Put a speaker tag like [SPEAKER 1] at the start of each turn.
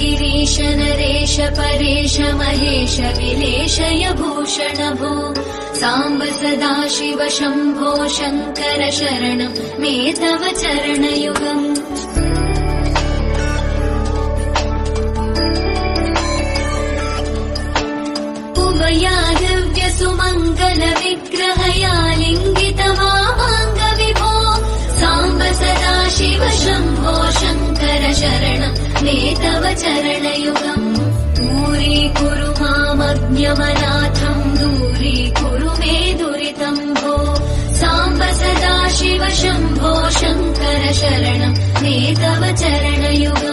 [SPEAKER 1] गिरीश नरेश परेश महेश विलेशय भूषण भो साम्ब सदाशिव शम्भो शङ्कर शरणं मे तव चरणयुगम् उमया दिव्य सुमङ्गल विग्रहया लिङ्गितमावाङ्ग विभो साम्ब सदाशिव शम्भो शङ्कर शरणं मे तव चरणयुगम् दूरीकुरु मामज्ञमनाथम् दूरीकुरु मे दुरितम् भो साम्ब सदाशिव शम्भो शङ्कर शरणं मे तव चरणयुगम्